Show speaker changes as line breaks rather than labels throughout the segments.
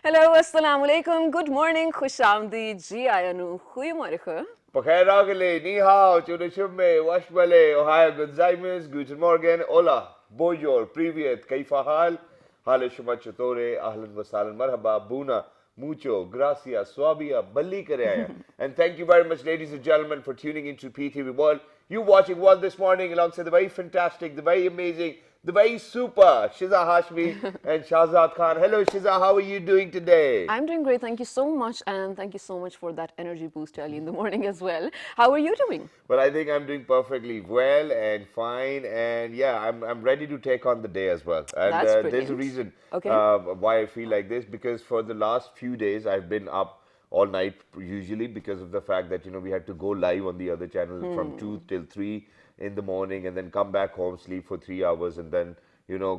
Hello, assalamu alaikum. Good morning. Khushamdi ji ayanu. Goedemorgen.
Pagkairagale, ni hao, chunashume, washbale, ohio, gozaimus, guten morgen, hola, bonjour, privyet, kaifa hal, hale shumat chatore, ahlan wasalan, marhaba, buna, mucho, gracias, swabia, balli karaya. And thank you very much, ladies and gentlemen, for tuning into PTV World. You watching World this morning alongside the very fantastic, the very amazing, the very super Shiza Hashmi and Shahzad Khan. Hello, Shiza, how are you doing today?
I'm doing great. Thank you so much. And thank you so much for that energy boost early in the morning as well. How are you doing?
Well, I think I'm doing perfectly well and fine, and yeah, I'm ready to take on the day as well. And
That's
there's a
brilliant.
reason
Okay.
why I feel like this, because for the last few days I've been up all night usually because of the fact that we had to go live on the other channel from 2 till 3 in the morning, and then come back home, sleep for 3 hours, and then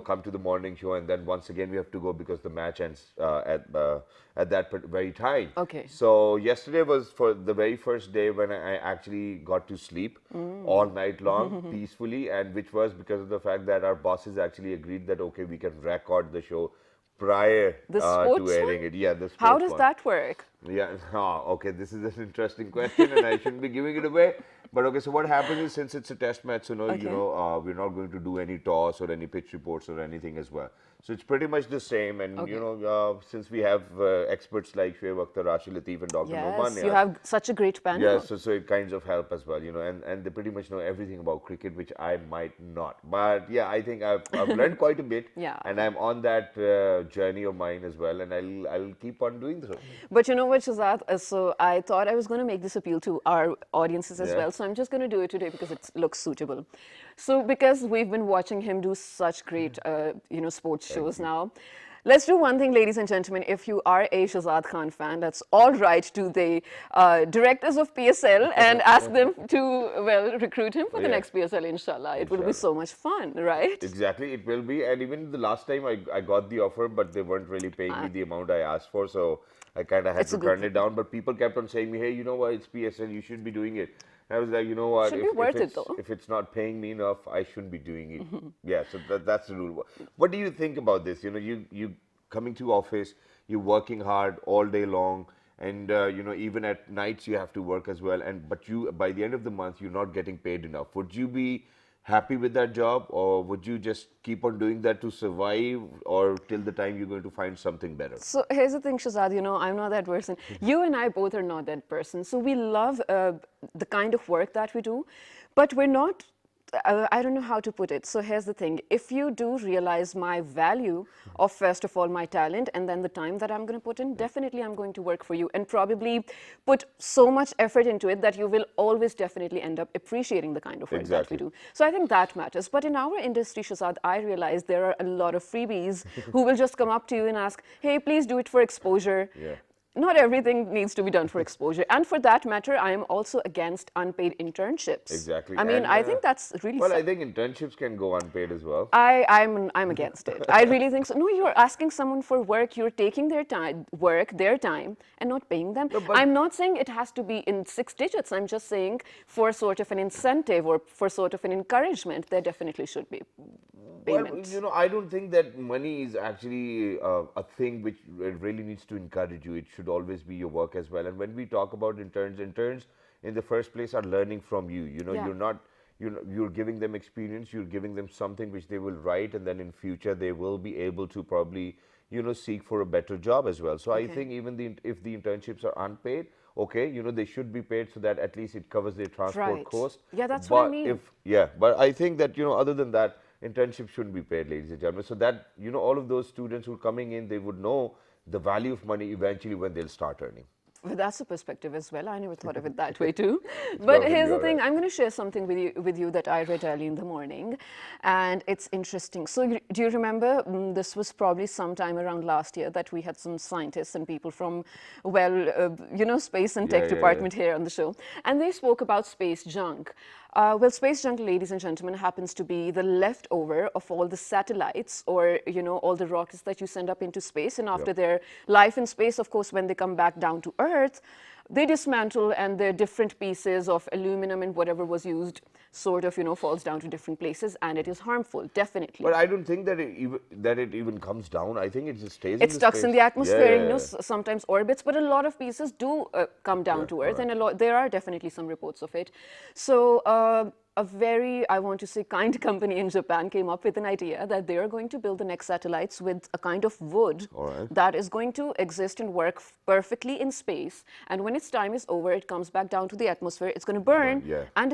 come to the morning show, and then once again we have to go because the match ends at that very time.
Okay.
So yesterday was for the very first day when I actually got to sleep all night long peacefully, and which was because of the fact that our bosses actually agreed that okay, we can record the show prior
The
to
sports
airing
one?
it. Yeah, the sports
How does
one.
that work?
Yeah, okay, this is an interesting question, and I shouldn't be giving it away. But okay, so what happens is, since it's a test match,
Okay.
we're not going to do any toss or any pitch reports or anything as well. So it's pretty much the same, and
Okay.
since we have experts like Shoaib Akhtar, Rashid Latif, and Dr.
Yes,
Noman,
you have such a great panel.
yeah, so it kinds of help as well, and they pretty much know everything about cricket, which I might not. But yeah, I think I've learned quite a bit,
Yeah.
and I'm on that journey of mine as well, and I'll keep on doing so.
But you know what, Shazad? So I thought I was going to make this appeal to our audiences as
Yeah.
well. So I'm just going to do it today because it looks suitable. So because we've been watching him do such great, sports shows now. Let's do one thing, ladies and gentlemen. If you are a Shazad Khan fan, that's all right to the directors of PSL and ask them to, recruit him for the
Yeah.
next PSL, inshallah. It will be
Inshallah.
so much fun, right?
Exactly, it will be. And even the last time I got the offer, but they weren't really paying me the amount I asked for, so I kind of had
It's a
to
good
turn it
thing.
down. But people kept on saying me, hey, you know what, it's PSL, you should be doing it. And I was like, you know what,
Should be worth it, though.
if it's not paying me enough, I shouldn't be doing it. Yeah, so that's the rule. What do you think about this? You coming to office, you're working hard all day long, and even at nights you have to work as well. And but you, by the end of the month, you're not getting paid enough. Would you be happy with that job, or would you just keep on doing that to survive, or till the time you're going to find something better?
So here's the thing, Shazad, I'm not that person. You and I both are not that person. So we love the kind of work that we do, but we're not, I don't know how to put it. So here's the thing. If you do realize my value of, first of all, my talent, and then the time that I'm going to put in, definitely I'm going to work for you and probably put so much effort into it that you will always definitely end up appreciating the kind of work that we
Exactly.
do. So I think that matters. But in our industry, Shazad, I realize there are a lot of freebies who will just come up to you and ask, hey, please do it for exposure.
Yeah.
Not everything needs to be done for exposure. And for that matter, I am also against unpaid internships.
Exactly.
I mean,
And
I think that's really
well, I
sad.
think internships can go unpaid as well.
I'm against it. I really think so. No, you're asking someone for work, you're taking their time, their time, and not paying them.
No, but
I'm not saying it has to be in 6 digits. I'm just saying for sort of an incentive or for sort of an encouragement, there definitely should be
well,
payments.
I don't think that money is actually a thing which really needs to encourage you. It should always be your work as well. And when we talk about interns in the first place are learning from you.
Yeah.
You're not, you're giving them experience, you're giving them something which they will write, and then in future they will be able to probably, seek for a better job as well. So I
Okay.
think even if the internships are unpaid, okay, they should be paid so that at least it covers their transport
Right.
cost.
Yeah, that's what I
But
mean.
but I think that, other than that, internships shouldn't be paid, ladies and gentlemen. So that, all of those students who are coming in, they would know the value of money eventually when they'll start earning.
Well, that's a perspective as well. I never thought of it that way too. But
Perfectly
here's the
all
thing.
right.
I'm going to share something with you that I read early in the morning, and it's interesting. So do you remember? This was probably sometime around last year that we had some scientists and people from, space and tech
Yeah, yeah, yeah.
department here on the show, and they spoke about space junk. Space junk, ladies and gentlemen, happens to be the leftover of all the satellites or, all the rockets that you send up into space. And after their life in space, of course, when they come back down to Earth, they dismantle, and the different pieces of aluminum and whatever was used sort of, falls down to different places, and it is harmful, definitely.
But I don't think that it even comes down. I think it just stays
It
in the
stucks in
space.
the atmosphere,
Yeah,
and
yeah,
sometimes orbits, but a lot of pieces do come down to Earth, and there are definitely some reports of it. So a very, I want to say, kind company in Japan came up with an idea that they are going to build the next satellites with a kind of wood that is going to exist and work perfectly in space. And when its time is over, it comes back down to the atmosphere. It's going to burn,
yeah.
and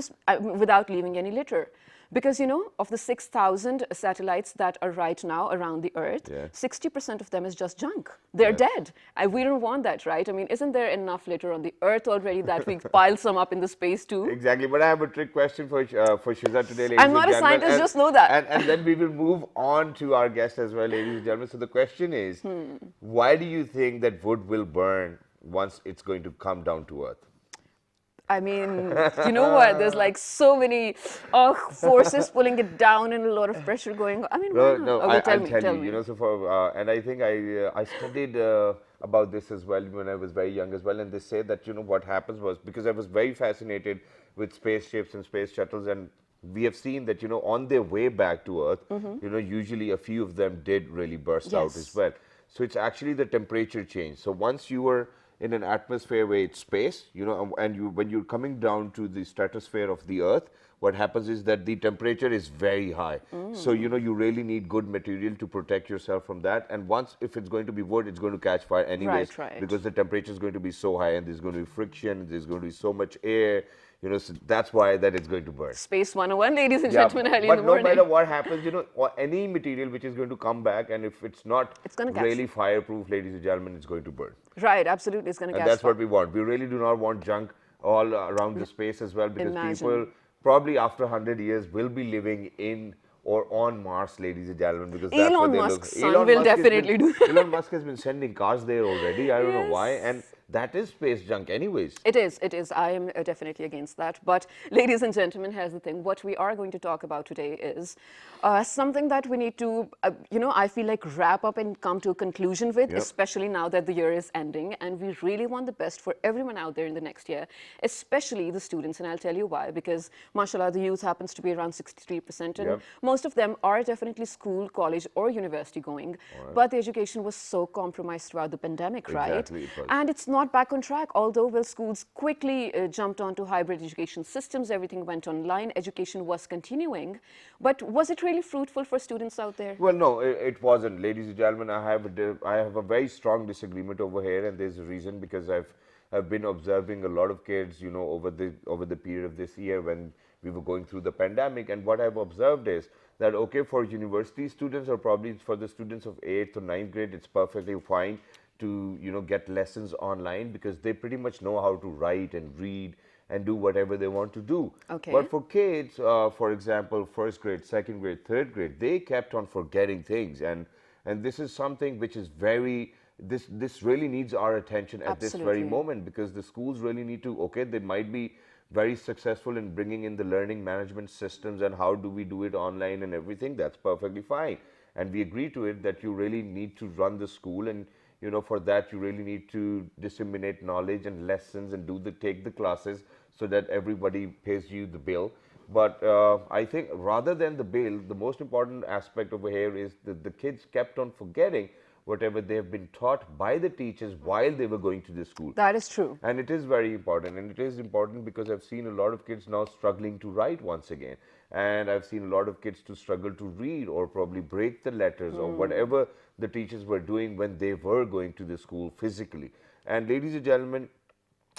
without leaving any litter. Because, of the 6,000 satellites that are right now around the Earth, 60% of them is just junk. They're dead. We don't want that, right? I mean, isn't there enough litter on the Earth already that we pile some up in the space too?
Exactly. But I have a trick question for Shiza today, ladies
I'm
and
not a
gentlemen.
scientist, just know that.
And then we will move on to our guest as well, ladies and gentlemen. So the question is, why do you think that wood will burn once it's going to come down to Earth?
I mean, you know what? There's like so many forces pulling it down and a lot of pressure going on. I mean, why not?
No,
Okay,
I'll tell
tell
you.
me.
So and I think I studied about this as well when I was very young as well. And they say that what happens was, because I was very fascinated with spaceships and space shuttles, and we have seen that on their way back to Earth, usually a few of them did really burst out as
Yes.
well. So it's actually the temperature change. So once you were in an atmosphere where it's space, and when you're coming down to the stratosphere of the Earth, what happens is that the temperature is very high. So, you really need good material to protect yourself from that. And once, if it's going to be wood, it's going to catch fire anyways,
Right.
because the temperature is going to be so high, and there's going to be friction, there's going to be so much air, so that's why that it's going to burn.
Space 101, ladies and gentlemen, early in
but
the
no
morning.
matter what happens, or any material which is going to come back, and if it's not
It's gonna catch.
really fireproof, ladies and gentlemen, it's going to burn.
Right, absolutely, it's going to
And
catch
that's
fire.
what we want. We really do not want junk all around the space as well, because
Imagine.
people probably after 100 years will be living in or on Mars, ladies and gentlemen, because that's what
Elon
they
Musk's
look.
son will
Musk has
definitely
been,
do that.
Elon Musk has been sending cars there already. I don't know why,
Yes.
and that is space junk anyways.
It is. I am definitely against that. But, ladies and gentlemen, here's the thing. What we are going to talk about today is something that we need to, I feel like wrap up and come to a conclusion with, especially now that the year is ending. And we really want the best for everyone out there in the next year, especially the students. And I'll tell you why. Because, mashallah, the youth happens to be around 63%. And most of them are definitely school, college, or university going. But the education was so compromised throughout the pandemic, right?
Exactly, it was.
And it's not back on track. Although, well, schools quickly jumped onto hybrid education systems, everything went online, education was continuing. But was it really fruitful for students out there?
Well, no, it wasn't, ladies and gentlemen. I have a very strong disagreement over here, and there's a reason, because I've been observing a lot of kids, over the period of this year when we were going through the pandemic, and what I've observed is that, okay, for university students, or probably for the students of 8th or 9th grade, it's perfectly fine to get lessons online, because they pretty much know how to write and read and do whatever they want to do.
Okay.
But for kids, for example, first grade, second grade, third grade, they kept on forgetting things, and this is something which is this really needs our attention at this very
Absolutely.
moment, because the schools really need to, okay, they might be very successful in bringing in the learning management systems and how do we do it online and everything. That's perfectly fine, and we agree to it that you really need to run the school, and for that you really need to disseminate knowledge and lessons and take the classes so that everybody pays you the bill. But I think rather than the bill, the most important aspect over here is that the kids kept on forgetting whatever they have been taught by the teachers while they were going to the school.
That is true.
And it is very important, and it is important because I've seen a lot of kids now struggling to write once again, and I've seen a lot of kids to struggle to read or probably break the letters or whatever the teachers were doing when they were going to the school physically. And ladies and gentlemen,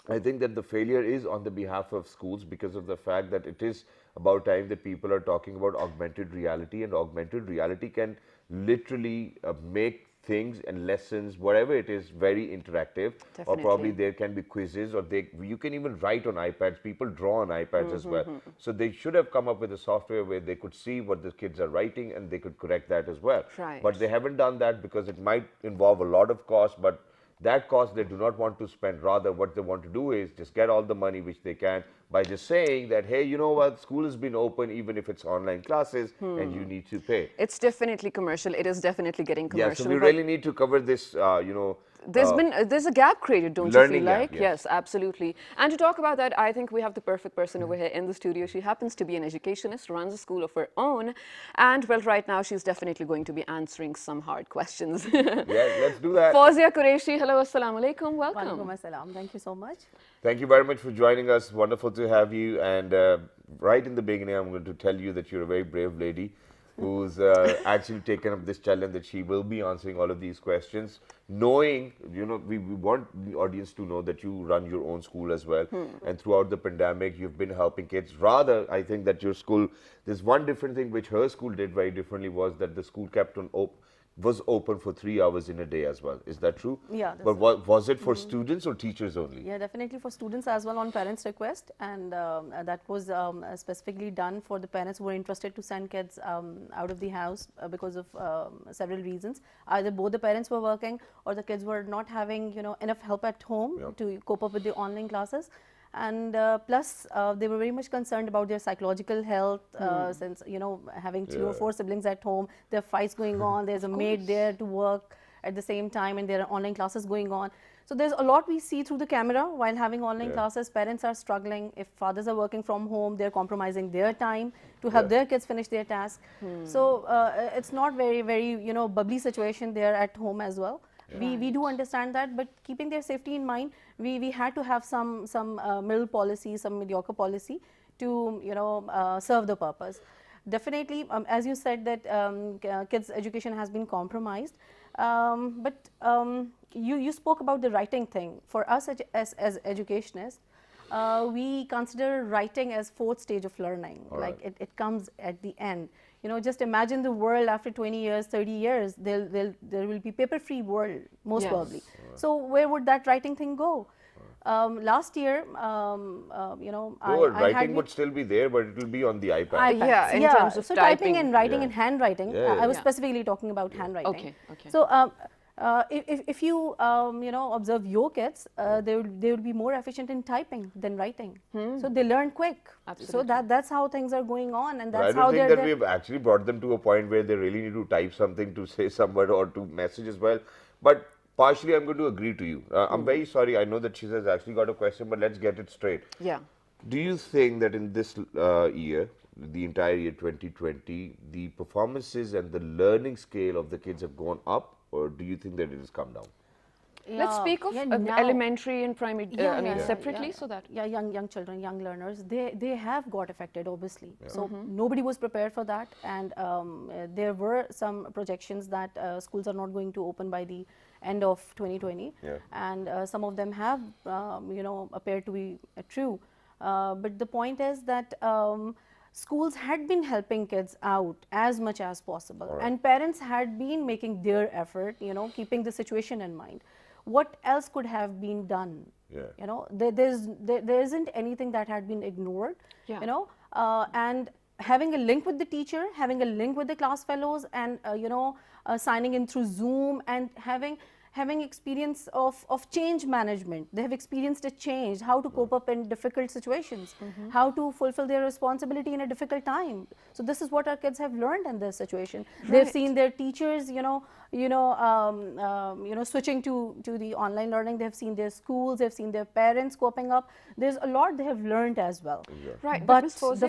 I think that the failure is on the behalf of schools, because of the fact that it is about time that people are talking about augmented reality, and augmented reality can literally make things and lessons, whatever it is, very interactive. Or probably
Definitely.
there can be quizzes, or you can even write on iPads. People draw on iPads as well. So they should have come up with a software where they could see what the kids are writing and they could correct that as well.
Right.
But they haven't done that because it might involve a lot of cost, but that cost they do not want to spend. Rather, what they want to do is just get all the money which they can by just saying that, hey, you know what, school has been open even if it's online classes and you need to pay.
It's definitely commercial. It is definitely getting
Yeah,
commercial.
so we
but
really need to cover this,
there's a gap created, don't you
learning
feel
gap,
like?
yes.
Yes, absolutely. And to talk about that, I think we have the perfect person over here in the studio. She happens to be an educationist, runs a school of her own, and well, right now she's definitely going to be answering some hard questions.
Yeah, let's do that.
Fawzia Qureshi, hello, assalamu alaikum, welcome.
Walaikum assalam. Thank you so much.
Thank you very much for joining us. Wonderful to have you. And right in the beginning, I'm going to tell you that you're a very brave lady who's actually taken up this challenge, that she will be answering all of these questions, knowing, you know, we want the audience to know that you run your own school as well. And throughout the pandemic, you've been helping kids. Rather, I think that your school, there's one different thing which her school did very differently, was that the school kept on was open for 3 hours in a day as well. Is that true?
Yeah, that's
But was it for students or teachers only?
Yeah, definitely for students as well on parents' request, and that was specifically done for the parents who were interested to send kids out of the house because of several reasons. Either both the parents were working or the kids were not having, you know, enough help at home to cope up with the online classes. And plus they were very much concerned about their psychological health, since, you know, having 3 or 4 siblings at home, there are fights going on, there's a maid there to work at the same time, and there are online classes going on. So there's a lot we see through the camera while having online classes. Parents are struggling. If fathers are working from home, they're compromising their time to help their kids finish their task. So it's not very, you know, bubbly situation there at home as well. We do understand that, but keeping their safety in mind, we had to have some middle policy, some mediocre policy to, you know, serve the purpose. Definitely, as you said that kids' education has been compromised, but you spoke about the writing thing. For us as educationists, we consider writing as 4th stage of learning. Like it comes at the end. You know, just imagine the world after 20 years, 30 years, there will be paper-free world, most probably. So where would that writing thing go? Last year, you know,
writing would still be there, but it will be on the iPad.
Yeah, in terms of
so
typing.
and writing and handwriting. I was specifically talking about handwriting.
Okay.
So if you you know, observe your kids, they will be more efficient in typing than writing. So they learn quick. So that's how things are going on, and that's how
I don't think that we've actually brought them to a point where they really need to type something to say somewhere or to message as well. But partially, I'm going to agree to you. I'm very sorry. I know that she has actually got a question, but let's get it straight.
Yeah.
Do you think that in this year, the entire year 2020, the performances and the learning scale of the kids have gone up, or do you think that it has come down?
Let's speak of elementary and primary, separately, so that
young children, young learners, they have got affected, obviously. So nobody was prepared for that, and there were some projections that schools are not going to open by the end of 2020, and some of them have you know, appeared to be true. But the point is that schools had been helping kids out as much as possible, and parents had been making their effort, you know, keeping the situation in mind. What else could have been done? You know, there isn't anything that had been ignored. You know, and having a link with the teacher, having a link with the class fellows, and you know, signing in through Zoom, and having experience of change management. They have experienced a change, how to cope up in difficult situations, how to fulfill their responsibility in a difficult time. So this is what our kids have learned in this situation. They've seen their teachers, you know, switching to the online learning. They've seen their schools, they've seen their parents coping up. There's a lot they have learned as well.
Right,
but the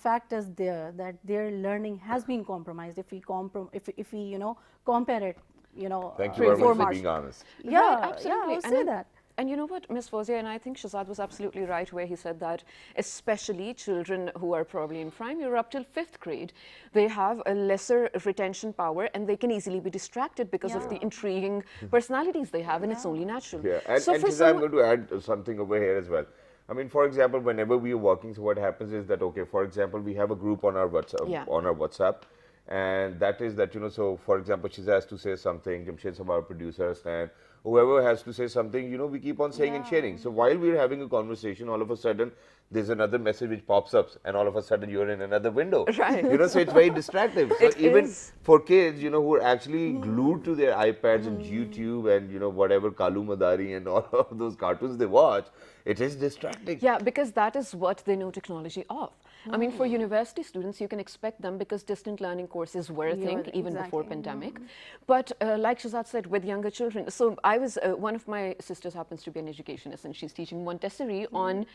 fact is there that their learning has been compromised if we you know, compare it. You know,
thank you very much for being honest.
Yeah,
right, absolutely.
I'll say that.
And you know what, Ms. Fawzia, and I think Shazad was absolutely right where he said that especially children who are probably in primary or up till 5th grade, they have a lesser retention power and they can easily be distracted because of the intriguing personalities they have, and it's only natural.
Yeah, and I'm going to add something over here as well. I mean, for example, whenever we are working, so what happens is that, okay, for example, we have a group on our WhatsApp, and that is that, you know, so for example, she's asked to say something, Jamshed Sahab, our producer, and whoever has to say something, you know, we keep on saying and sharing. So while we're having a conversation, all of a sudden there's another message which pops up, and all of a sudden you're in another window.
Right.
You know, so it's very distracting. So
It
even
is.
for kids, you know, who are actually glued to their iPads and YouTube and, you know, whatever Kalu Madari and all of those cartoons they watch, it is distracting.
Yeah, because that is what they know technology of. I mean, for university students, you can expect them because distant learning courses were a thing even before pandemic. But like Shazad said, with younger children, so I was, one of my sisters happens to be an educationist and she's teaching Montessori on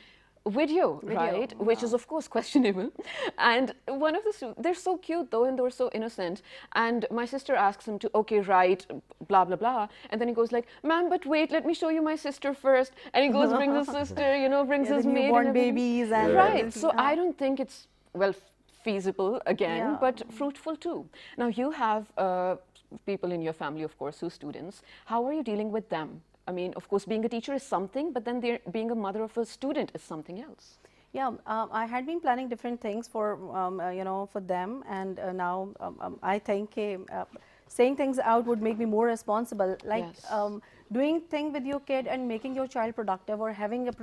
video, right? Which is of course questionable. And one of the they're so cute though, and they're so innocent. And my sister asks him to, okay, write blah blah blah, and then he goes like, ma'am, but wait, let me show you my sister first. And he goes, brings his sister, you know, brings his
the
maid
newborn
and everything.
babies and
Right. So I don't think it's well feasible again,
Yeah.
but fruitful too. Now you have people in your family, of course, who students. How are you dealing with them? I mean, of course, being a teacher is something, but then being a mother of a student is something else.
Yeah, I had been planning different things for you know, for them, and now I think saying things out would make me more responsible. Like
Yes.
doing thing with your kid and making your child productive, or having a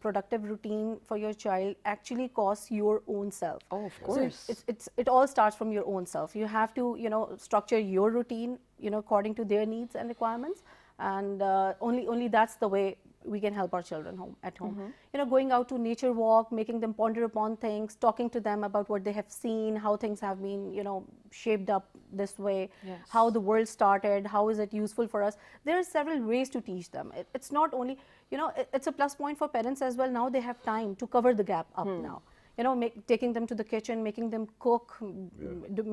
productive routine for your child actually costs your own self.
Oh, of
So
course.
it all starts from your own self. You have to, you know, structure your routine, you know, according to their needs and requirements, and only that's the way we can help our children at home. You know, going out to nature walk, making them ponder upon things, talking to them about what they have seen, how things have been, you know, shaped up this way,
Yes.
how the world started, how is it useful for us. There are several ways to teach them. It's not only, you know, it's a plus point for parents as well. Now they have time to cover the gap up now. You know, taking them to the kitchen, making them cook,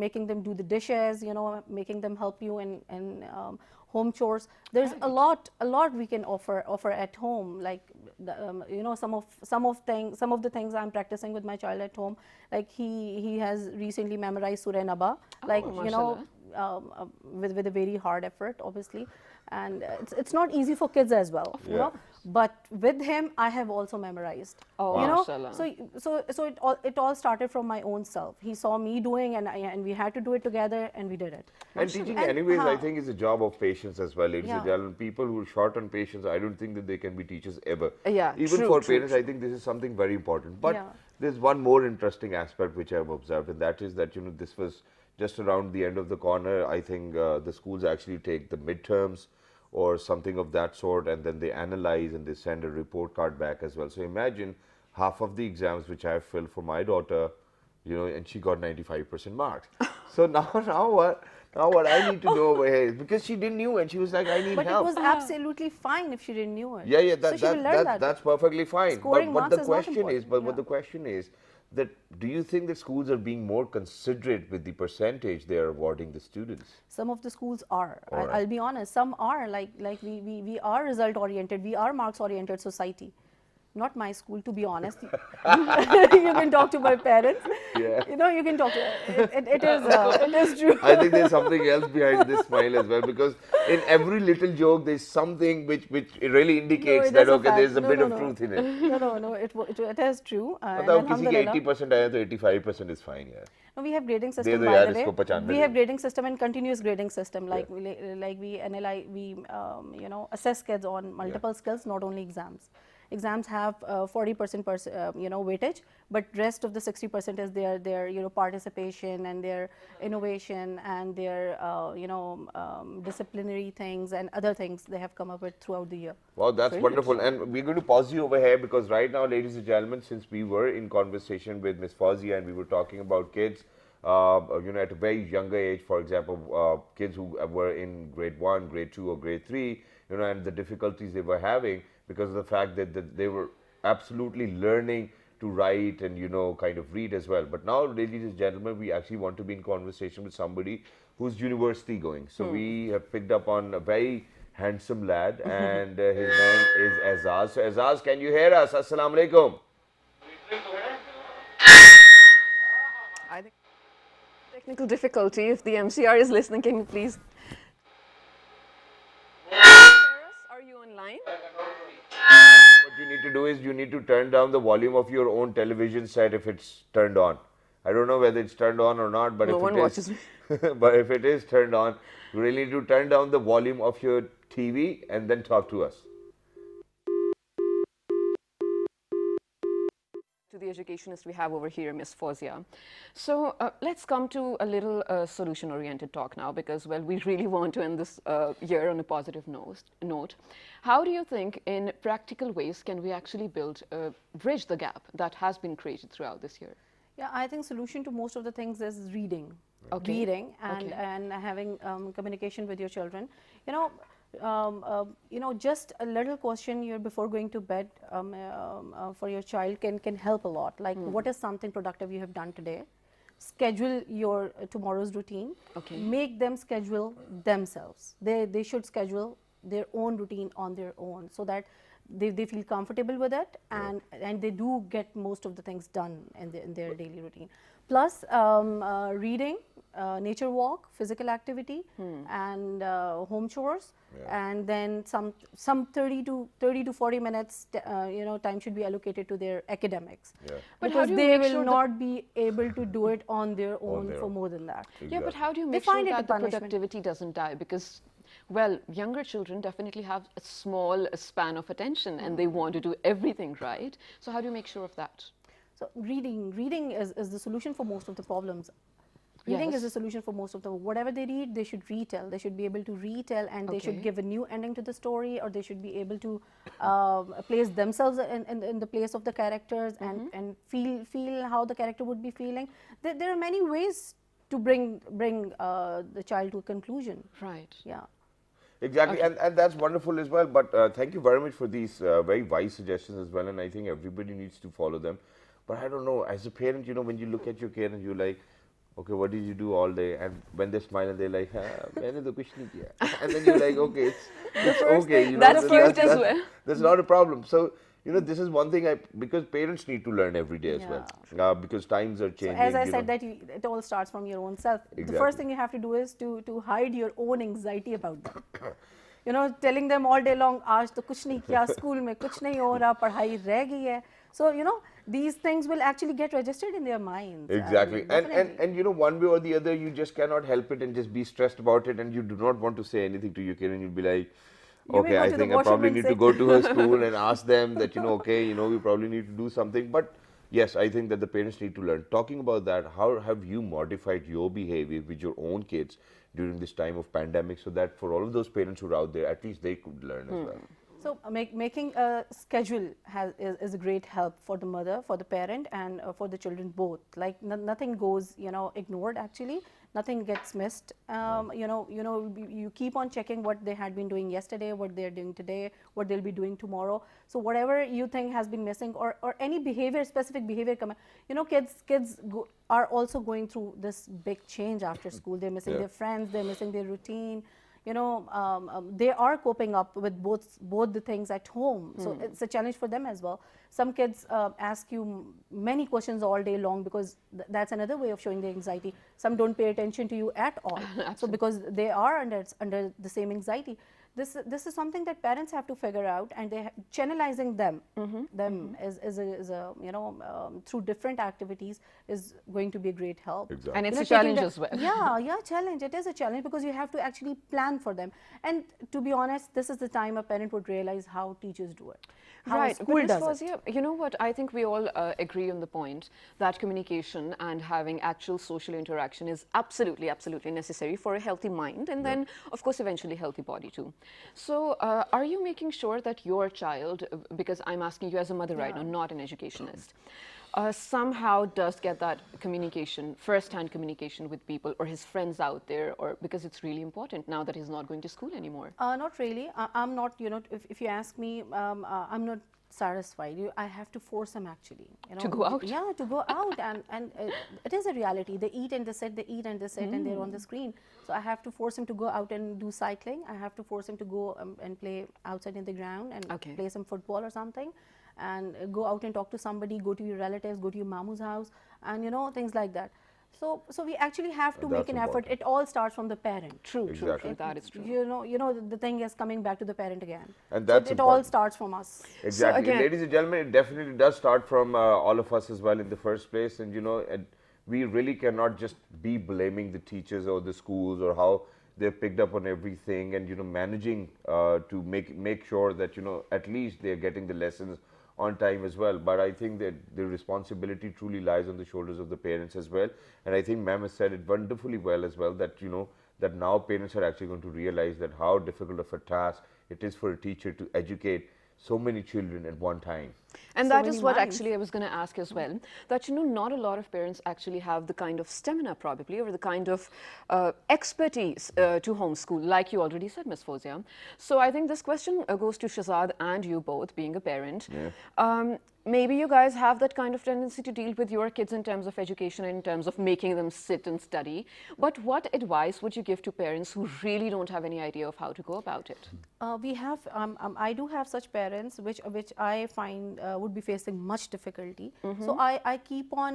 making them do the dishes, you know, making them help you in home chores. There's a lot we can offer at home. Like you know, some of the things I'm practicing with my child at home. Like he has recently memorized Surah Naba. Like you know, with a very hard effort, obviously, and it's not easy for kids as well. You know, but with him, I have also memorized.
Oh,
you know,
mashallah.
so it all started from my own self. He saw me doing, and we had to do it together, and we did it.
And teaching,
And
anyways, I
how-
think is a job of patience as well, ladies and
Yeah.
gentlemen. People who are short on patience, I don't think that they can be teachers ever.
Yeah,
Even
true,
for
true,
parents, I think this is something very important. But
Yeah.
there's one more interesting aspect which I've observed, and that is that, you know, this was just around the end of the corner. I think the schools actually take the midterms or something of that sort, and then they analyze and they send a report card back as well. So imagine half of the exams which I have filled for my daughter, you know, and she got 95% marks. So now what? Now what I need to know over here is, because she didn't knew and she was like, I need
But
help.
it was absolutely fine if she didn't knew it.
Yeah,
So she will learn that.
that's perfectly fine.
Scoring
But
marks
the
is not
question is,
important.
what the question is that, do you think that schools are being more considerate with the percentage they are awarding the students?
Some of the schools are.
All right.
I'll be honest. Some are like we are result oriented. We are marks oriented society. Not my school, to be honest. You can talk to my parents.
Yeah.
You know, you can talk to. It is true.
I think there's something else behind this smile as well, because in every little joke there's something which really indicates
it
that
is a
okay, there's a
fact.
bit
No,
of
no.
truth in it.
No. It is true. And
बताओ किसी के
alhamdulillah.
80% आया तो 85% is fine यार.
No, we have grading system
दो
by
यार
the way.
इसको 95
We
they
have
दो.
grading system and continuous grading system. Like we analyze, we you know, assess kids on multiple skills, not only exams. Exams have 40% you know, weightage, but rest of the 60% is their you know, participation and their innovation and their you know, disciplinary things and other things they have come up with throughout the year.
Wow, that's wonderful. And we're going to pause you over here, because right now, ladies and gentlemen, since we were in conversation with Miss Fawzia and we were talking about kids, you know, at a very younger age, for example, kids who were in grade 1, grade 2 or grade 3, you know, and the difficulties they were having because of the fact that they were absolutely learning to write and, you know, kind of read as well. But now, ladies and gentlemen, we actually want to be in conversation with somebody who's university going. So we have picked up on a very handsome lad, and his name is Azaz. So Azaz, can you hear us? Assalamu alaikum.
I think technical difficulty. If the MCR is listening, can you please hear us? Are you online?
What you need to do is you need to turn down the volume of your own television set if it's turned on. I don't know whether it's turned on or not, but
No
if
one
it is,
watches me.
but if it is turned on, you really need to turn down the volume of your TV, and then talk to us.
To the educationist we have over here, Miss Fawzia. So let's come to a little solution-oriented talk now, because, well, we really want to end this year on a positive note. How do you think, in practical ways, can we actually bridge the gap that has been created throughout this year?
Yeah, I think solution to most of the things is reading.
Okay.
Reading and,
Okay.
and having communication with your children. Just a little question before going to bed for your child can help a lot. Like, what is something productive you have done today? Schedule your tomorrow's routine.
Okay.
Make them schedule themselves. They should schedule their own routine on their own, so that they feel comfortable with it, and they do get most of the things done in their daily routine. Plus, reading, nature walk, physical activity, and home chores, and then some 30 to 40 minutes time should be allocated to their academics,
But how
because
do you
they
make
will
sure
not be able to do it on their own
their
for
own.
more than that.
Yeah, but how do you
They
make sure
find it a
that the
punishment.
productivity doesn't die? Because, well, younger children definitely have a small span of attention and they want to do everything right. So how do you make sure of that?
So reading is the solution for most of the problems. Reading is
Yes.
the solution for most of the, whatever they read, they should retell. They should be able to retell, and they should
Okay.
give a new ending to the story, or they should be able to place themselves in the place of the characters, and feel how the character would be feeling. There are many ways to bring the child to a conclusion.
Right.
Yeah.
Exactly, and that's wonderful as well. But thank you very much for these very wise suggestions as well, and I think everybody needs to follow them. But I don't know, as a parent, when you look at your kid and you're like, okay, what did you do all day? And when they smile and they're like, मैंने तो कुछ नहीं किया. And then you're like, okay, it's okay.
That's first as well.
That's not a problem. So, this is one thing because parents need to learn every day as well. Because times are
So
changing.
as I said, that it all starts from your own self. The
Exactly.
first thing you have to do is to hide your own anxiety about them. Telling them all day long, आज तो कुछ नहीं किया, school में कुछ नहीं हो रहा, पढ़ाई रह गई है. So these things will actually get registered in their minds.
Exactly.
Definitely.
And one way or the other, you just cannot help it and just be stressed about it, and you do not want to say anything to your kid, and you'll be like,
You may
okay,
go
I
to the
think I
washroom
probably
and
need
say-
to go to her school and ask them that, okay, we probably need to do something. But yes, I think that the parents need to learn. Talking about that, how have you modified your behavior with your own kids during this time of pandemic, so that for all of those parents who are out there, at least they could learn as well?
So making a schedule is a great help for the mother, for the parent, and for the children both. Like nothing goes ignored. Actually, nothing gets missed. You keep on checking what they had been doing yesterday, what they're doing today, what they'll be doing tomorrow. So whatever you think has been missing, or any specific behavior kids are also going through this big change after school. They're missing their friends, they're missing their routine. They are coping up with both the things at home. So it's a challenge for them as well. Some kids ask you many questions all day long, because that's another way of showing their anxiety. Some don't pay attention to you at all. So because they are under the same anxiety. This is something that parents have to figure out, and channelizing them through different activities is going to be a great help.
Exactly.
And it's a
taking
challenge
the-
as well.
Yeah, challenge. It is a challenge, because you have to actually plan for them. And to be honest, this is the time a parent would realize how teachers do it, how
Right,
school
but Ms.
does it.
Fawzia, you know what? I think we all agree on the point that communication and having actual social interaction is absolutely, absolutely necessary for a healthy mind, and then, of course, eventually healthy body too. So, are you making sure that your child, because I'm asking you as a mother right now, not an educationist, somehow does get that communication, first-hand communication with people or his friends out there, or because it's really important now that he's not going to school anymore?
Not really. I'm not, if you ask me, I'm not satisfied. I have to force them actually.
To go out?
Yeah, to go out. And it is a reality. They eat and they sit, and they're on the screen. So I have to force him to go out and do cycling. I have to force him to go and play outside in the ground and
Okay.
play some football or something. And go out and talk to somebody, go to your relatives, go to your mamu's house, and things like that. So we actually have to
And
make
that's
an effort.
important.
It all starts from the parent.
True,
Exactly.
that is true.
The thing is coming back to the parent again.
And
So
that's
it all
important.
starts from us.
Exactly.
again-
Ladies and gentlemen, it definitely does start from all of us as well in the first place. And, and we really cannot just be blaming the teachers or the schools or how they've picked up on everything, and managing to make sure that at least they're getting the lessons on time as well. But I think that the responsibility truly lies on the shoulders of the parents as well. And I think ma'am has said it wonderfully well as well, that that now parents are actually going to realize that how difficult of a task it is for a teacher to educate so many children at one time.
And
So
that
many
is what
minds.
actually I was going to ask as well, that not a lot of parents actually have the kind of stamina probably, or the kind of expertise to homeschool, like you already said, Ms. Fozia. So I think this question goes to Shazad and you both, being a parent. Maybe you guys have that kind of tendency to deal with your kids in terms of education, in terms of making them sit and study. But what advice would you give to parents who really don't have any idea of how to go about it?
We have, I do have such parents which I find would be facing much difficulty. So I keep on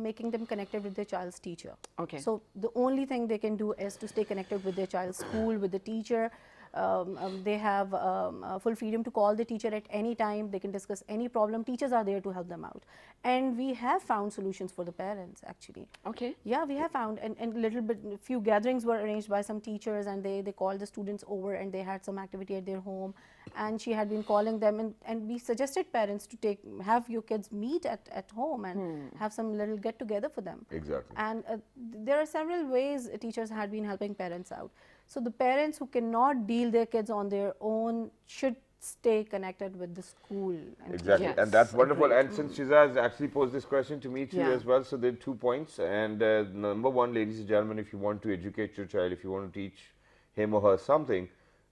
making them connected with their child's teacher.
Okay.
So the only thing they can do is to stay connected with their child's school, with the teacher. They have full freedom to call the teacher at any time. They can discuss any problem. Teachers are there to help them out. And we have found solutions for the parents actually.
Okay.
Yeah, we have found, and little bit, few gatherings were arranged by some teachers, and they called the students over, and they had some activity at their home, and she had been calling them, and we suggested parents to have your kids meet at home and have some little get together for them.
Exactly.
And there are several ways teachers had been helping parents out. So the parents who cannot deal their kids on their own should stay connected with the school. And
Exactly,
Yes,
and that's wonderful.
agreed.
And since Shizaz actually posed this question to me too
Yeah.
as well, so there are 2 points. And number one, ladies and gentlemen, if you want to educate your child, if you want to teach him or her something,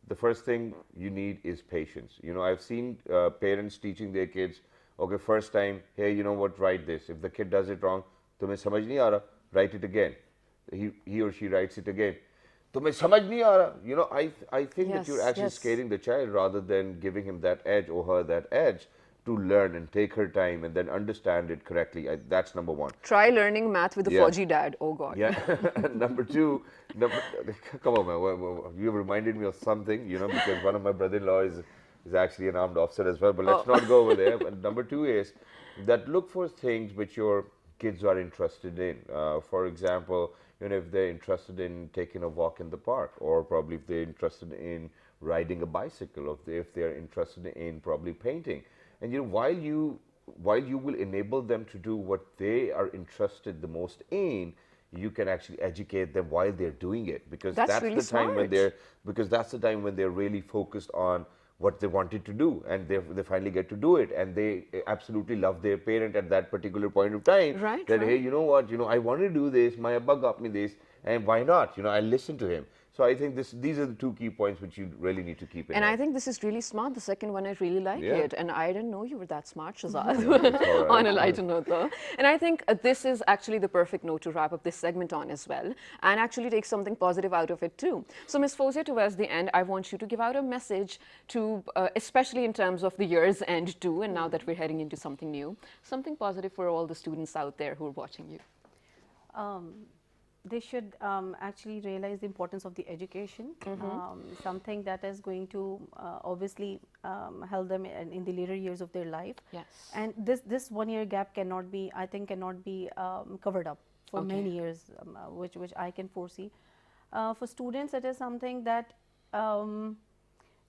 the first thing you need is patience. I've seen parents teaching their kids, okay, first time, hey, you know what, write this. If the kid does it wrong, tumhe samajh nahi aa raha, write it again. He or she writes it again. तुम्हें समझ नहीं आ रहा. I think that you're
Yes,
actually
yes.
scaring the child rather than giving him that edge or her that edge to learn and take her time and then understand it correctly. That's number one.
Try learning math with a
Yeah.
4G dad. Oh God.
Yeah. Number two, come on, man. You reminded me of something, because one of my brother-in-law is actually an armed officer as well. But let's not go over there. But number two is that look for things which your kids are interested in. For example, if they're interested in taking a walk in the park, or probably if they're interested in riding a bicycle, or if they're interested in probably painting. And while you will enable them to do what they are interested the most in, you can actually educate them while they're doing it, because
That's really
the time when
smart.
that's the time when they're really focused on what they wanted to do, and they finally get to do it, and they absolutely love their parent at that particular point of time.
Right,
That
right.
hey, you know what, I want to do this. My Abba got me this, and why not? I listen to him. So I think these are the 2 key points which you really need to keep in
And I
mind.
think this is really smart. The second one, I really like
Yeah.
it. And I didn't know you were that smart, Shazad.
It's all right.
On a lighter note, though. And I think this is actually the perfect note to wrap up this segment on as well, and actually take something positive out of it too. So, Ms. Fozia, towards the end, I want you to give out a message to, especially in terms of the year's end too, and now that we're heading into something new, something positive for all the students out there who are watching you.
They should actually realize the importance of the education, something that is going to obviously help them in the later years of their life.
Yes.
And this 1 year gap cannot be, I think, cannot be covered up for
Okay.
many years, which I can foresee. For students, it is something that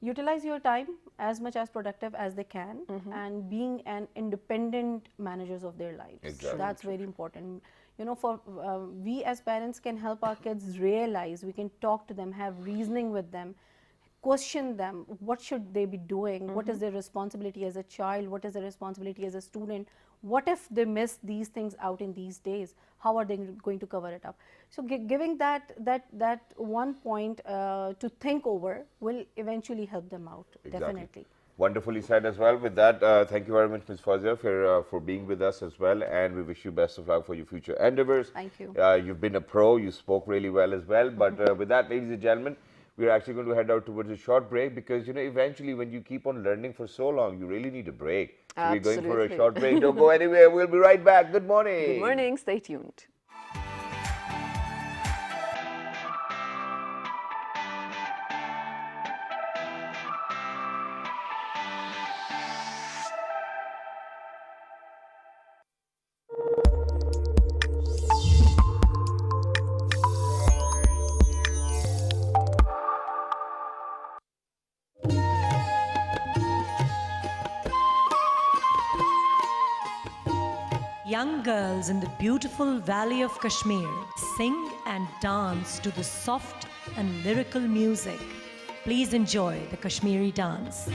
utilize your time as much as productive as they can, and being an independent managers of their lives.
Exactly.
That's very important. For we as parents can help our kids realize, we can talk to them, have reasoning with them, question them, what should they be doing, what is their responsibility as a child, what is their responsibility as a student, what if they miss these things out in these days, how are they going to cover it up? So giving that one point to think over will eventually help them out.
Exactly.
Definitely.
Wonderfully said as well. With that, thank you very much, Ms. Fazia, for being with us as well, and we wish you best of luck for your future endeavors.
Thank you.
You've been a pro. You spoke really well as well. But with that, ladies and gentlemen, we're actually going to head out towards a short break, because eventually when you keep on learning for so long, you really need a break. So we're going for a
Absolutely.
short break. Don't go anywhere. We'll be right back. Good morning.
Good morning. Stay tuned.
Young girls in the beautiful valley of Kashmir sing and dance to the soft and lyrical music. Please enjoy the Kashmiri dance.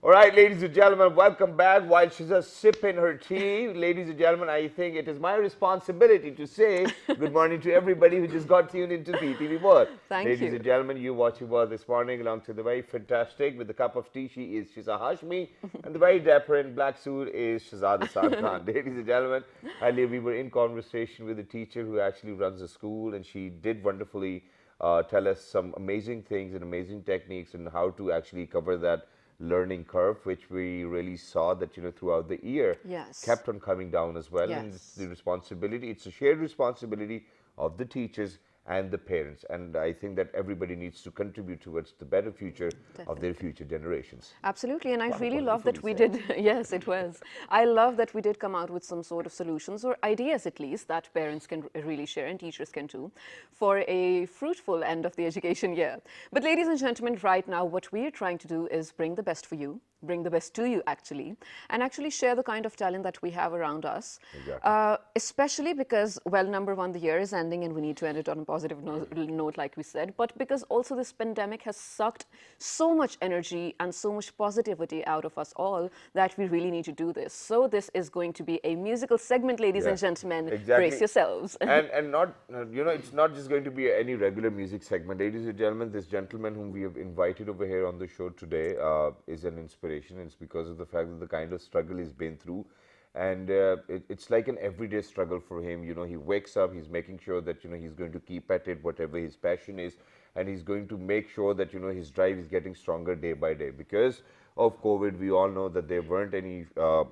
All right, ladies and gentlemen, welcome back. While she's just sipping her tea, ladies and gentlemen, I think it is my responsibility to say good morning to everybody who just got tuned into PTV World.
Thank
Ladies
you.
and gentlemen, you watching World this morning along to the very fantastic with a cup of tea. She's a Hashmi, and the very dapper in black suit is Shahzad Hassan Khan. Ladies and gentlemen, earlier we were in conversation with a teacher who actually runs a school, and she did wonderfully tell us some amazing things and amazing techniques and how to actually cover that learning curve, which we really saw that throughout the year
Yes.
kept on coming down as well. And it's
Yes.
the responsibility, it's a shared responsibility of the teachers and the parents, and I think that everybody needs to contribute towards the better future of their future generations.
Absolutely, and I
Wow,
really love that we
wonderfully
did, yes, it was. I love that we did come out with some sort of solutions or ideas at least that parents can really share and teachers can too for a fruitful end of the education year. But ladies and gentlemen, right now what we are trying to do is bring the best for you, bring the best to you actually, and actually share the kind of talent that we have around us.
Exactly.
Especially because, well, number one, the year is ending and we need to end it on a positive note, like we said, but because also this pandemic has sucked so much energy and so much positivity out of us all that we really need to do this. So this is going to be a musical segment, ladies and gentlemen.
Exactly.
Brace yourselves.
And not it's not just going to be any regular music segment, ladies and gentlemen. This gentleman whom we have invited over here on the show today is an inspiration. It's because of the fact that the kind of struggle he's been through, and it's like an everyday struggle for him. He wakes up, he's making sure that he's going to keep at it, whatever his passion is, and he's going to make sure that his drive is getting stronger day by day. Because of COVID, we all know that there weren't any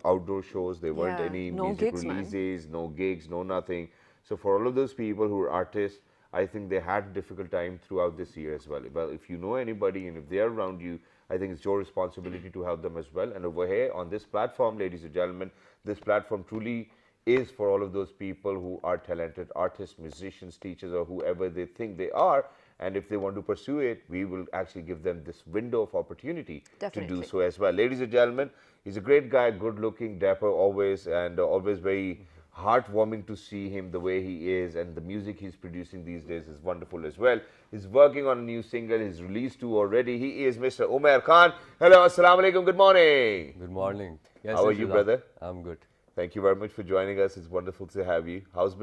outdoor shows, there weren't
Yeah,
any
no
music
gigs, man.
releases, no gigs, no nothing. So for all of those people who are artists, I think they had a difficult time throughout this year as well. Well, if you know anybody and if they're around you, I think it's your responsibility to help them as well. And over here on this platform, ladies and gentlemen, this platform truly is for all of those people who are talented artists, musicians, teachers, or whoever they think they are. And if they want to pursue it, we will actually give them this window of opportunity to do
Definitely.
so as well. Ladies and gentlemen, he's a great guy, good looking, dapper always, and always very heartwarming to see him the way he is, and the music he's producing these days is wonderful as well. He's working on a new single, he's released two already. He is Mr. Umair Khan. Hello, assalamu alaikum, good morning.
Good morning. Yes,
How are
yes,
you,
Shazad.
brother?
I'm good.
Thank you very much for joining us. It's wonderful to have you. How's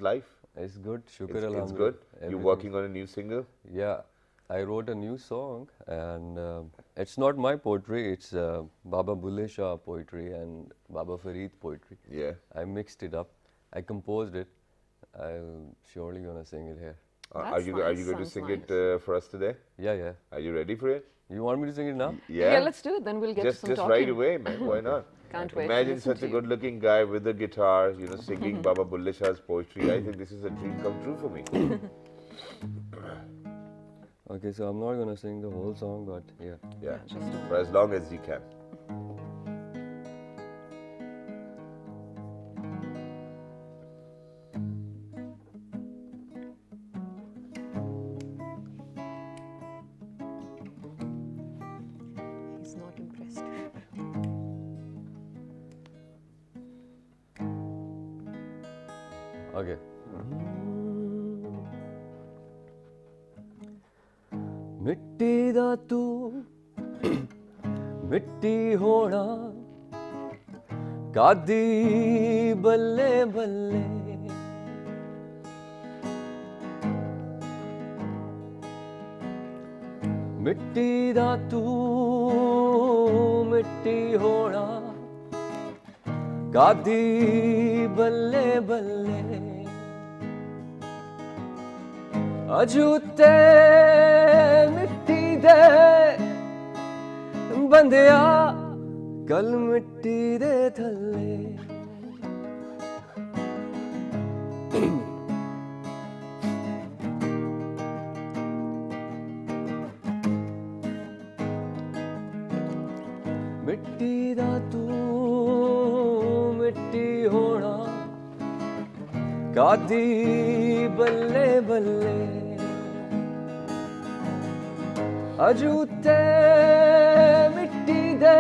life?
It's good. Shukr
It's
alhamdulillah.
good. You're
Everything-
working on a new single?
Yeah, I wrote a new song, and it's not my poetry. It's Baba Bulle Shah poetry and Baba Farid poetry.
Yeah.
I mixed it up. I composed it, I'm surely gonna sing it here.
Are
That's
you
nice,
going to
sounds
sing
nice.
it for us today?
Yeah, yeah.
Are you ready for it?
You want me to sing it now?
Yeah, let's do it. Then we'll get to some
Just
talking.
right away, man. Why not?
Can't wait to
Imagine
listen
such
to
a
you.
good-looking guy with a guitar, singing Baba Bulle Shah's poetry. I think this is a dream come true for me.
Okay, so I'm not gonna sing the whole song, but yeah.
Yeah,
just do it.
for as long as you can.
He's not impressed.
Okay. ਮਿੱਟੀ ਦਾ ਤੂੰ ਮਿੱਟੀ ਹੋਣਾ ਕਾਦੀ ਬੱਲੇ ਬੱਲੇ ਮਿੱਟੀ ਦਾ ਤੂੰ ਮਿੱਟੀ ਹੋਣਾ ਕਾਦੀ ਬੱਲੇ ਬੱਲੇ ਅਜੂਤੇ ਮਿੱਟੀ ਦੇ ਬੰਦਿਆ ਕਲ ਮਿੱਟੀ ਦੇ ਥੱਲੇ ਮਿੱਟੀ ਦਾ ਤੂੰ ਮਿੱਟੀ ਹੋਣਾ ਕਾਦੀ ਬੱਲੇ ਬੱਲੇ ਅਜੂਤੇ ਮਿੱਟੀ ਦੇ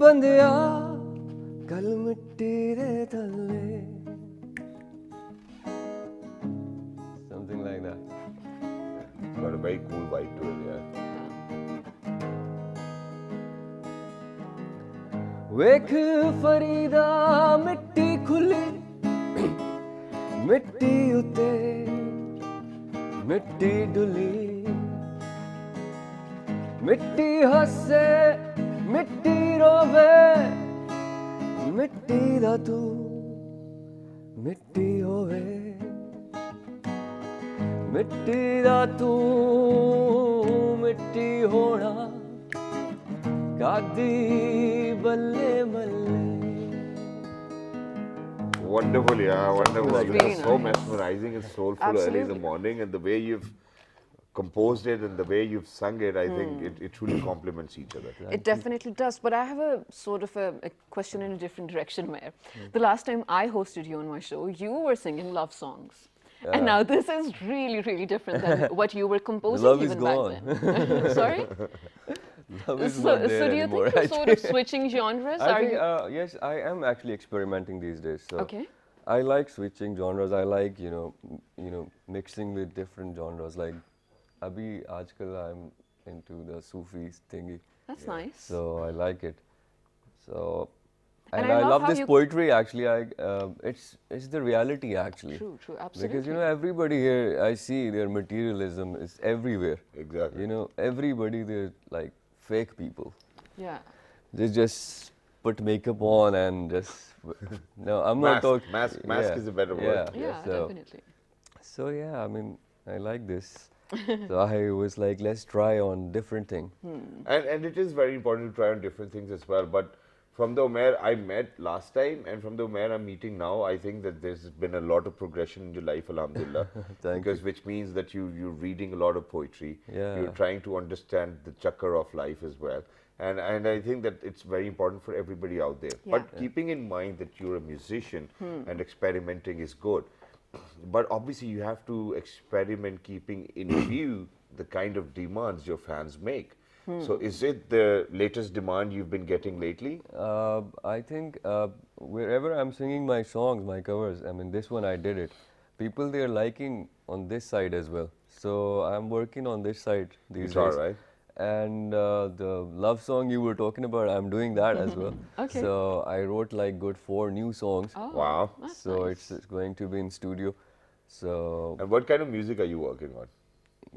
ਬੰਦਿਆ ਕਲ ਮਿੱਟੀ ਦੇ ਥੱਲੇ something like that.
It's got a very cool vibe to it, yeah.
ਵੇਖ ਫਰੀਦਾ ਮਿੱਟੀ ਖੁੱਲੀ ਮਿੱਟੀ ਉਤੇ ਮਿੱਟੀ ਡੁੱਲੀ ਮਿੱਟੀ ਹੱਸੇ ਮਿੱਟੀ ਰੋਵੇ ਮਿੱਟੀ ਦਾ ਤੂੰ ਮਿੱਟੀ ਹੋਵੇ ਮਿੱਟੀ ਦਾ ਤੂੰ ਮਿੱਟੀ ਹੋਣਾ ਕਾਦੀ ਬੱਲੇ ਬੱਲੇ
Wonderful, yeah, wonderful.
It's
This
really
is so
nice.
mesmerizing and soulful early in the
Absolutely.
morning, and the way you've composed it and the way you've sung it, I think it truly complements each other.
It definitely does. But I have a sort of a question in a different direction, Mayor. The last time I hosted you on my show, you were singing love songs. And now this is really, really different than what you were composing
love is
even back
gone.
then. Sorry?
Love is
So,
not there
so do you
anymore,
think
I
you're sort of switching genres?
I
Are
think,
you?
yes, I am actually experimenting these days. So
Okay.
I like switching genres. I like, mixing with different genres. Like, abhi aajkal I'm into the Sufi thingy.
That's nice.
So I like it. So,
And
and
I
I
love
love
how
this
you-
poetry actually. it's the reality actually.
True, true, absolutely.
Because everybody here, I see their materialism is everywhere.
Exactly.
Everybody, they're like fake people.
Yeah.
They just put makeup on and just no, I'm not
Mask,
talking.
mask is a better word.
Yeah,
so,
definitely.
So yeah, I mean, I like this. So I was like, let's try on different thing.
And it is very important to try on different things as well. But from the Umair I met last time and from the Umair I'm meeting now, I think that there's been a lot of progression in your life, alhamdulillah. Because which means that you're reading a lot of poetry.
Yeah.
You're trying to understand the chakra of life as well. And I think that it's very important for everybody out there.
Yeah.
But keeping in mind that you're a musician and experimenting is good. But obviously you have to experiment keeping in view the kind of demands your fans make. So is it the latest demand you've been getting lately?
I think wherever I'm singing my songs, my covers, I mean, this one I did it. People, they're liking on this side as well. So I'm working on this side these
Guitar,
days.
right?
And the love song you were talking about, I'm doing that as well.
Okay.
So I wrote like good 4 new songs.
Oh,
Wow.
that's
So
nice.
it's going to be in studio. So
And what kind of music are you working on?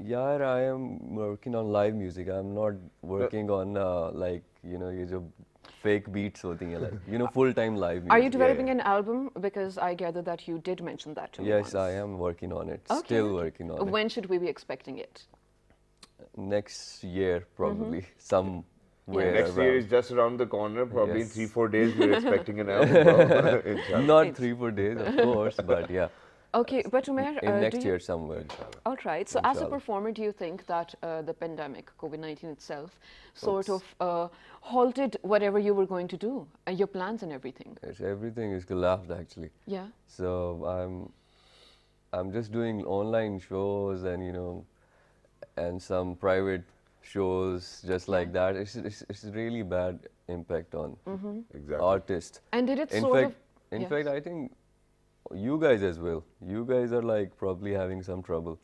yeah, I am working on live music. I'm not working on like you know, ये जो fake beats होती हैं, like, you know, full-time live
Are you
music.
developing an album? Because I gather that you did mention that to me
Yes,
once.
I am working on it.
Okay.
Still working on it.
When should we be expecting it?
Next year, probably.
Mm-hmm.
Somewhere
Next year
around.
is just around the corner. Probably in
Yes.
3-4 days we're expecting an album. Bro. Inshallah.
Not 3-4 days, of course, but yeah.
Okay, but Umair,
In
do
next
you-
year somewhere, inshallah.
All right. So, as a
Inshallah.
performer, do you think that the pandemic, COVID-19 itself, sort of halted whatever you were going to do, your plans and everything?
Everything is collapsed actually.
Yeah.
So I'm just doing online shows and, you know, and some private shows just like that. It's really bad impact on
Exactly.
artists.
And did it
In
sort
fact,
of?
in
yes.
fact, I think you guys as well. You guys are like probably having some trouble.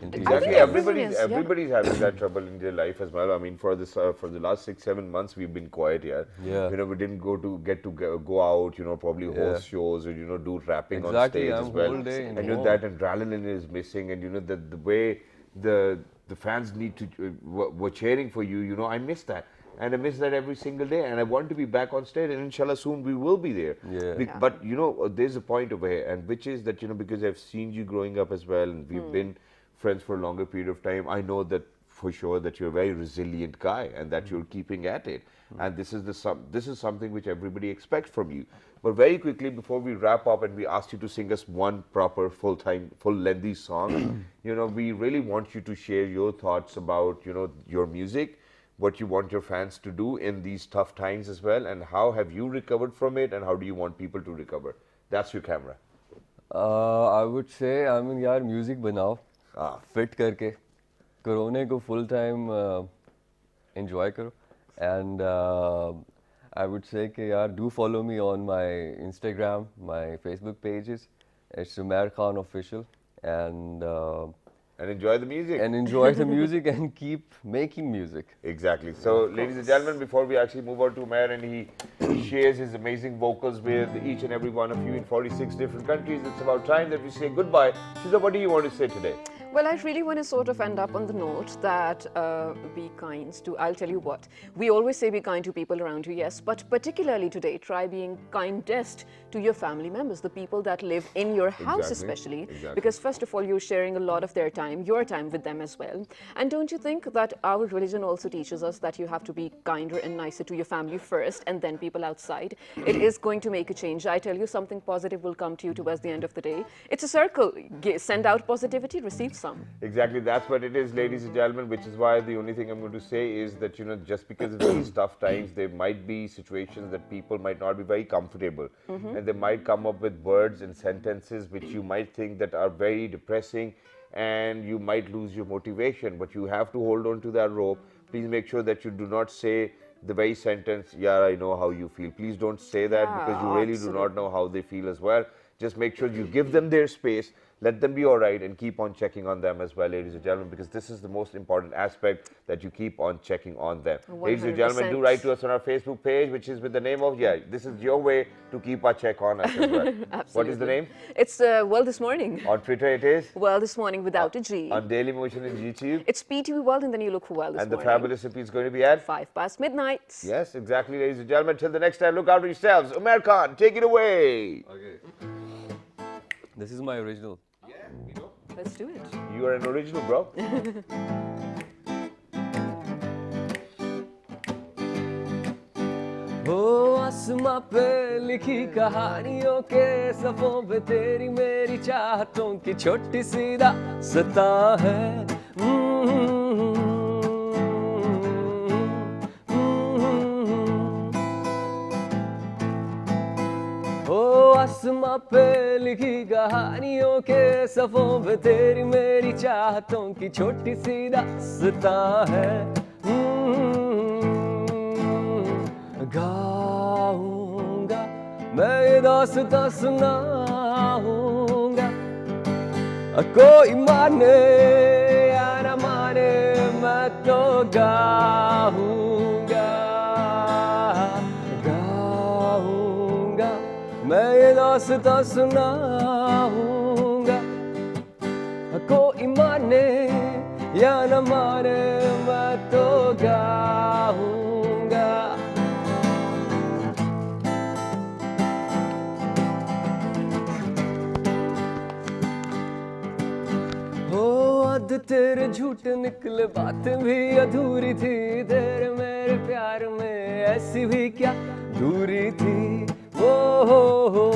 In teaching
Exactly.
think
others.
everyone is, yeah.
Everybody's having that trouble in their life as well. I mean, for the last 6-7 months, we've been quiet here.
Yeah.
You know, we didn't get to go out. You know, probably host shows or do rapping on
Exactly,
stage
I'm
as well.
whole day in
And you know,
home.
that adrenaline is missing, and you know that the way the fans need to were cheering for you. You know, I miss that. And I miss that every single day, and I want to be back on stage, and inshallah soon we will be there.
Yeah.
Yeah.
But you know, there's a point over here, and which is that, you know, because I've seen you growing up as well, and we've been friends for a longer period of time, I know that for sure that you're a very resilient guy, and that you're keeping at it. And this is something which everybody expects from you. But very quickly, before we wrap up, and we asked you to sing us one proper full lengthy song, you know, we really want you to share your thoughts about, you know, your music, what you want your fans to do in these tough times as well, and how have you recovered from it, and how do you want people to recover? That's your camera.
I would say, I mean, यार music बनाओ, fit करके, corona को full time enjoy करो, and I would say कि यार do follow me on my Instagram, my Facebook pages. It's Umair Khan Official, and
enjoy the music.
enjoy the music and keep making music.
Exactly. So, ladies and gentlemen, before we actually move on to Umair and he shares his amazing vocals with each and every one of you in 46 different countries, it's about time that we say goodbye. Shiza, what do you want to say today?
Well, I really want to sort of end up on the note that be kind to, I'll tell you what, we always say be kind to people around you, yes, but particularly today, try being kindest to your family members, the people that live in your house especially, because first of all, you're sharing a lot of their time, your time with them as well. And don't you think that our religion also teaches us that you have to be kinder and nicer to your family first and then people outside? It is going to make a change. I tell you, something positive will come to you towards the end of the day. It's a circle. Send out positivity, receive some.
Exactly, that's what it is, ladies and gentlemen, which is why the only thing I'm going to say is that, you know, just because of these tough times, there might be situations that people might not be very comfortable. And they might come up with words and sentences which you might think that are very depressing, and you might lose your motivation, but you have to hold on to that rope. Please make sure that you do not say the very sentence, yeah, I know how you feel. Please don't say that, because you really do not know how they feel as well. Just make sure you give them their space, let them be all right, and keep on checking on them as well, ladies and gentlemen, because this is the most important aspect, that you keep on checking on them.
100%.
Ladies and gentlemen, do write to us on our Facebook page, which is with the name of, this is your way to keep our check on us as well. What is the name?
It's Well This Morning.
On Twitter it is?
Well This Morning without a G.
On Daily Motion and YouTube?
It's PTV World, and then you look for Well This
And the
Morning.
fabulous repeat is going to be at?
5 past midnight.
Yes, exactly, ladies and gentlemen. Till the next time, look after yourselves. Umair Khan, take it away.
Okay. This is my original.
Yeah, we know.
Let's do it.
You are an original, bro.
हो आसमां पे लिखी कहानियों के सफ़ों पे तेरी मेरी चाहतों की छोटी सी दास्तां है हो आसमां पे लिखी कहानियों के सफ़ों पे तेरी मेरी चाहतों की छोटी सी दास्तां है गाऊंगा मैं ये दास्तां सुनाऊंगा कोई माने या न माने मैं तो गाऊंगा गाऊंगा मैं ये दास्तां सुनाऊंगा कोई माने या न माने मैं तो गाऊंगा तेरे झूठ निकले बातें भी अधूरी थी, तेरे मेरे प्यार में ऐसी भी क्या दूरी थी। ओ हो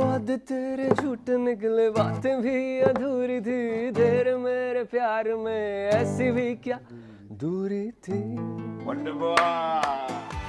आज तेरे झूठ निकले बातें भी अधूरी थी, तेरे मेरे प्यार में ऐसी भी क्या दूरी थी।
Wonderful.